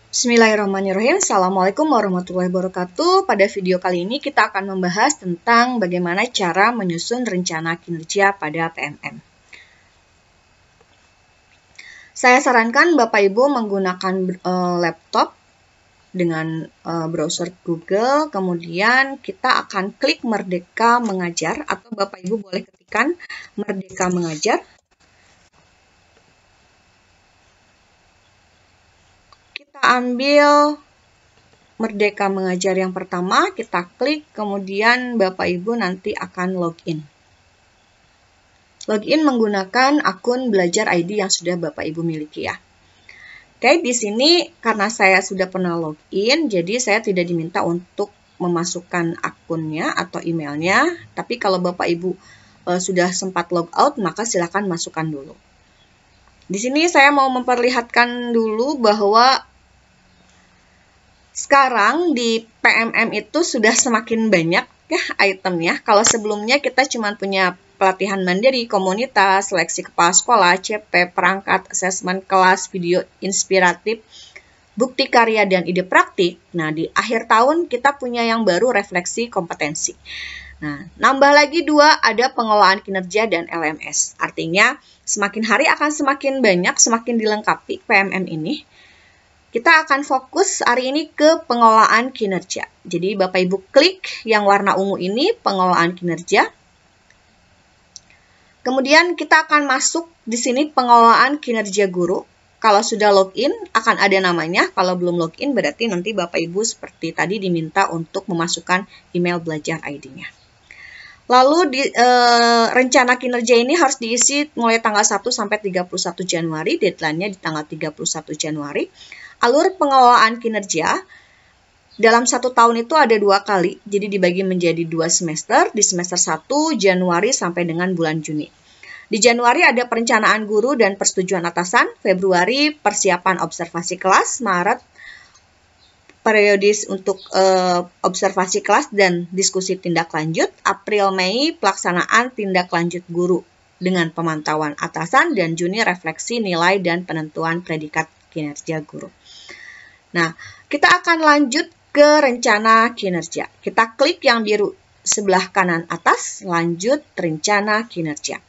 Bismillahirrahmanirrahim. Assalamualaikum warahmatullahi wabarakatuh. Pada video kali ini kita akan membahas tentang bagaimana cara menyusun rencana kinerja pada PMM. Saya sarankan Bapak Ibu menggunakan laptop dengan browser Google, kemudian kita akan klik Merdeka Mengajar atau Bapak Ibu boleh ketikkan Merdeka Mengajar. Ambil Merdeka Mengajar yang pertama, kita klik, kemudian Bapak Ibu nanti akan login. Login menggunakan akun Belajar ID yang sudah Bapak Ibu miliki ya. Oke, di sini karena saya sudah pernah login, jadi saya tidak diminta untuk memasukkan akunnya atau emailnya. Tapi kalau Bapak Ibu sudah sempat logout, maka silakan masukkan dulu. Di sini saya mau memperlihatkan dulu bahwa sekarang di PMM itu sudah semakin banyak ya itemnya. Kalau sebelumnya kita cuma punya pelatihan mandiri, komunitas, seleksi kepala sekolah, CP, perangkat, asesmen kelas, video inspiratif, bukti karya, dan ide praktik. Nah, di akhir tahun kita punya yang baru, refleksi kompetensi. Nah, nambah lagi 2, ada pengelolaan kinerja dan LMS. Artinya, semakin hari akan semakin banyak, semakin dilengkapi PMM ini. Kita akan fokus hari ini ke pengelolaan kinerja. Jadi Bapak Ibu klik yang warna ungu ini, pengelolaan kinerja. Kemudian kita akan masuk di sini pengelolaan kinerja guru. Kalau sudah login akan ada namanya, kalau belum login berarti nanti Bapak Ibu seperti tadi diminta untuk memasukkan email belajar ID-nya. Lalu rencana kinerja ini harus diisi mulai tanggal 1 sampai 31 Januari, deadline-nya di tanggal 31 Januari. Alur pengelolaan kinerja dalam 1 tahun itu ada 2 kali, jadi dibagi menjadi 2 semester, di semester 1 Januari sampai dengan bulan Juni. Di Januari ada perencanaan guru dan persetujuan atasan, Februari persiapan observasi kelas, Maret periodis untuk observasi kelas dan diskusi tindak lanjut, April Mei pelaksanaan tindak lanjut guru dengan pemantauan atasan, dan Juni refleksi nilai dan penentuan predikat kinerja guru. Nah, kita akan lanjut ke rencana kinerja. Kita klik yang biru sebelah kanan atas, lanjut rencana kinerja.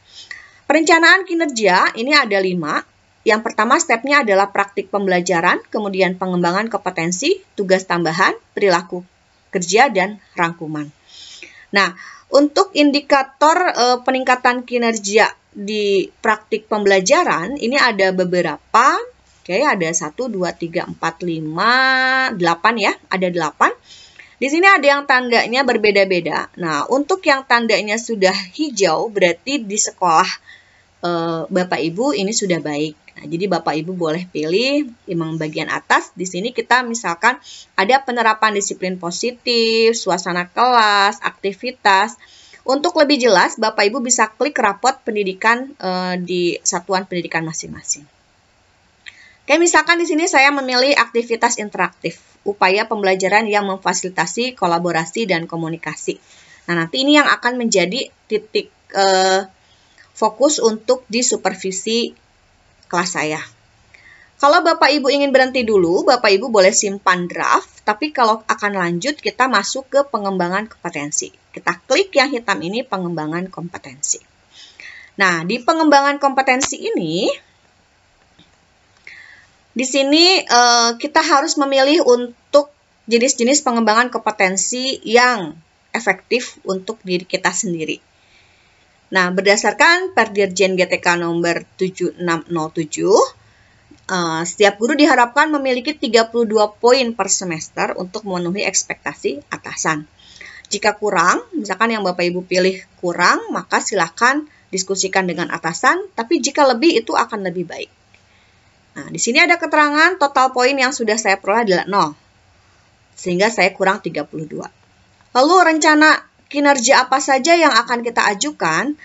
Perencanaan kinerja ini ada 5. Yang pertama stepnya adalah praktik pembelajaran, kemudian pengembangan kompetensi, tugas tambahan, perilaku kerja, dan rangkuman. Nah, untuk indikator peningkatan kinerja di praktik pembelajaran, ini ada beberapa. Oke, ada 1, 2, 3, 4, 5, 8 ya, ada 8. Di sini ada yang tandanya berbeda-beda. Nah, untuk yang tandanya sudah hijau, berarti di sekolah Bapak Ibu ini sudah baik. Nah, jadi Bapak Ibu boleh pilih yang bagian atas. Di sini kita misalkan ada penerapan disiplin positif, suasana kelas, aktivitas. Untuk lebih jelas, Bapak Ibu bisa klik rapot pendidikan di satuan pendidikan masing-masing. Oke, misalkan di sini saya memilih aktivitas interaktif, upaya pembelajaran yang memfasilitasi kolaborasi dan komunikasi. Nah, nanti ini yang akan menjadi titik fokus untuk di supervisi kelas saya. Kalau Bapak Ibu ingin berhenti dulu, Bapak Ibu boleh simpan draft, tapi kalau akan lanjut kita masuk ke pengembangan kompetensi. Kita klik yang hitam ini, pengembangan kompetensi. Nah, di pengembangan kompetensi ini, di sini kita harus memilih untuk jenis-jenis pengembangan kompetensi yang efektif untuk diri kita sendiri. Nah, berdasarkan Perdirjen GTK nomor 7607, setiap guru diharapkan memiliki 32 poin per semester untuk memenuhi ekspektasi atasan. Jika kurang, misalkan yang Bapak Ibu pilih kurang, maka silakan diskusikan dengan atasan, tapi jika lebih itu akan lebih baik. Nah, di sini ada keterangan total poin yang sudah saya peroleh adalah 0, sehingga saya kurang 32. Lalu rencana kinerja apa saja yang akan kita ajukan?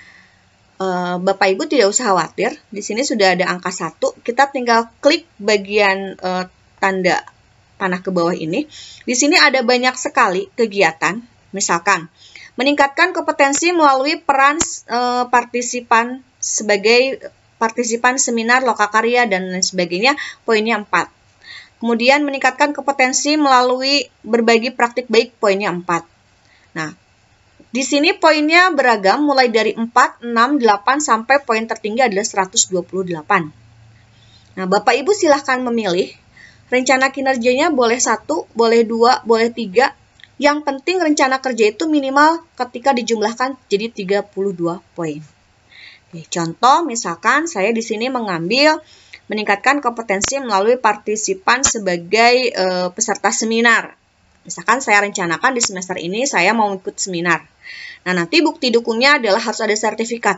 Bapak Ibu tidak usah khawatir, di sini sudah ada angka 1, kita tinggal klik bagian tanda panah ke bawah ini. Di sini ada banyak sekali kegiatan, misalkan meningkatkan kompetensi melalui peran partisipan sebagai partisipan seminar, lokakarya, dan lain sebagainya, poinnya 4. Kemudian meningkatkan kompetensi melalui berbagi praktik baik, poinnya 4. Nah, di sini poinnya beragam mulai dari 4, 6, 8 sampai poin tertinggi adalah 128. Nah, Bapak Ibu silahkan memilih. Rencana kinerjanya boleh 1, boleh 2, boleh 3. Yang penting rencana kerja itu minimal ketika dijumlahkan jadi 32 poin. Oke, contoh misalkan saya di sini mengambil meningkatkan kompetensi melalui partisipan sebagai peserta seminar. Misalkan saya rencanakan di semester ini saya mau ikut seminar. Nah, nanti bukti dukungnya adalah harus ada sertifikat.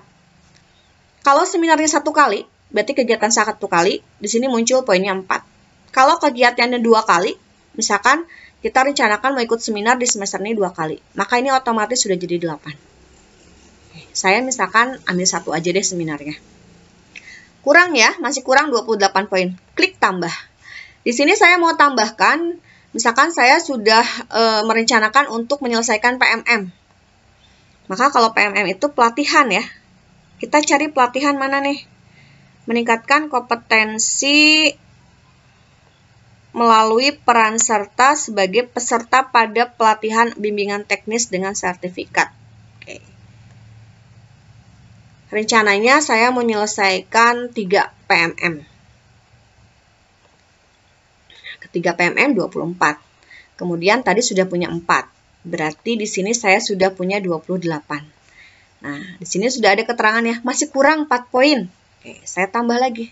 Kalau seminarnya 1 kali, berarti kegiatan 1 kali, di sini muncul poinnya 4. Kalau kegiatannya 2 kali, misalkan kita rencanakan mau ikut seminar di semester ini 2 kali, maka ini otomatis sudah jadi 8. Saya misalkan ambil 1 aja deh seminarnya. Kurang ya, masih kurang 28 poin. Klik tambah. Di sini saya mau tambahkan, misalkan saya sudah merencanakan untuk menyelesaikan PMM. Maka kalau PMM itu pelatihan ya. Kita cari pelatihan mana nih? Meningkatkan kompetensi melalui peran serta sebagai peserta pada pelatihan bimbingan teknis dengan sertifikat. Oke. Rencananya saya menyelesaikan 3 PMM. Ketiga PMM 24. Kemudian tadi sudah punya 4. Berarti di sini saya sudah punya 28. Nah, di sini sudah ada keterangannya. Masih kurang 4 poin. Oke, saya tambah lagi.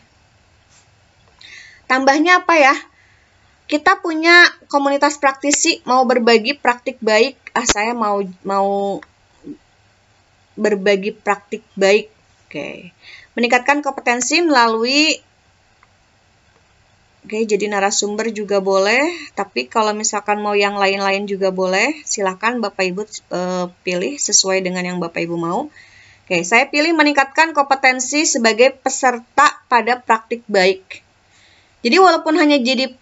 Tambahnya apa ya? Kita punya komunitas praktisi mau berbagi praktik baik. Saya mau berbagi praktik baik. Oke. Meningkatkan kompetensi melalui jadi narasumber juga boleh, tapi kalau misalkan mau yang lain-lain juga boleh, silakan Bapak Ibu pilih sesuai dengan yang Bapak Ibu mau. Oke, saya pilih meningkatkan kompetensi sebagai peserta pada praktik baik. Jadi walaupun hanya jadi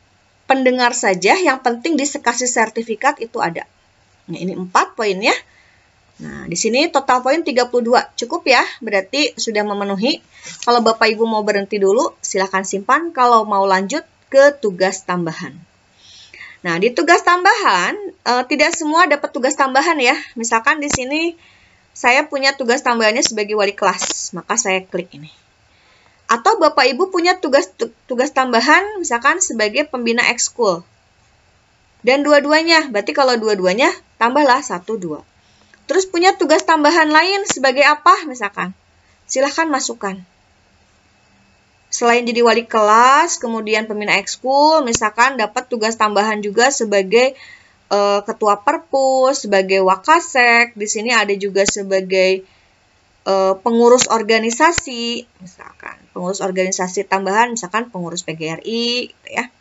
pendengar saja, yang penting dikasih sertifikat itu ada. Nah, ini 4 poinnya. Nah, di sini total poin 32. Cukup ya, berarti sudah memenuhi. Kalau Bapak Ibu mau berhenti dulu, silakan simpan. Kalau mau lanjut ke tugas tambahan. Nah, di tugas tambahan, tidak semua dapat tugas tambahan ya. Misalkan di sini saya punya tugas tambahannya sebagai wali kelas, maka saya klik ini. Atau Bapak Ibu punya tugas tambahan, misalkan sebagai pembina ekskul. Dan dua-duanya, berarti kalau dua-duanya, tambahlah 1, 2. Terus punya tugas tambahan lain sebagai apa misalkan? Silahkan masukkan. Selain jadi wali kelas, kemudian pembina ekskul, misalkan dapat tugas tambahan juga sebagai ketua perpus, sebagai wakasek. Di sini ada juga sebagai pengurus organisasi, misalkan pengurus organisasi tambahan, misalkan pengurus PGRI, gitu ya.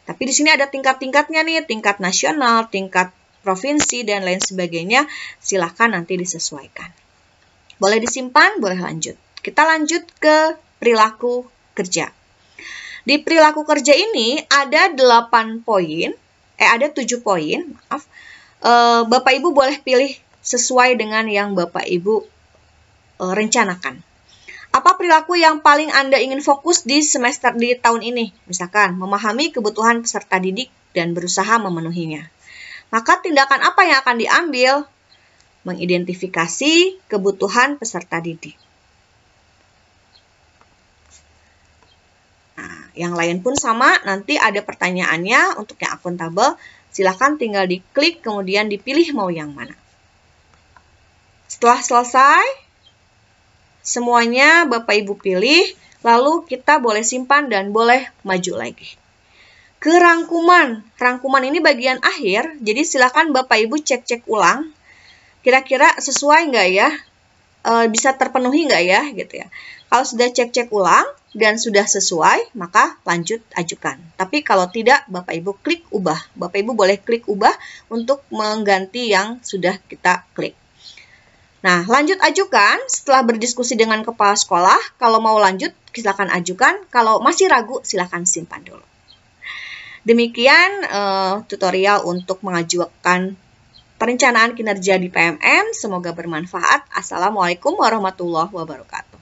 Tapi di sini ada tingkat-tingkatnya nih, tingkat nasional, tingkat provinsi, dan lain sebagainya, silahkan nanti disesuaikan. Boleh disimpan, boleh lanjut. Kita lanjut ke perilaku kerja. Di perilaku kerja ini ada 8 poin, ada 7 poin, maaf. Bapak Ibu boleh pilih sesuai dengan yang Bapak Ibu rencanakan. Apa perilaku yang paling Anda ingin fokus di tahun ini? Misalkan, memahami kebutuhan peserta didik dan berusaha memenuhinya. Maka tindakan apa yang akan diambil? Mengidentifikasi kebutuhan peserta didik. Nah, yang lain pun sama, nanti ada pertanyaannya untuk yang akuntabel. Silahkan tinggal diklik, kemudian dipilih mau yang mana. Setelah selesai, semuanya Bapak Ibu pilih, lalu kita boleh simpan dan boleh maju lagi. Ke rangkuman. Rangkuman ini bagian akhir, jadi silakan Bapak Ibu cek-cek ulang. Kira-kira sesuai nggak ya? Bisa terpenuhi nggak ya? Gitu ya. Kalau sudah cek-cek ulang dan sudah sesuai, maka lanjut ajukan. Tapi kalau tidak, Bapak Ibu klik ubah. Bapak Ibu boleh klik ubah untuk mengganti yang sudah kita klik. Nah, lanjut ajukan setelah berdiskusi dengan kepala sekolah. Kalau mau lanjut, silakan ajukan. Kalau masih ragu, silakan simpan dulu. Demikian tutorial untuk mengajukan perencanaan kinerja di PMM. Semoga bermanfaat. Assalamualaikum warahmatullahi wabarakatuh.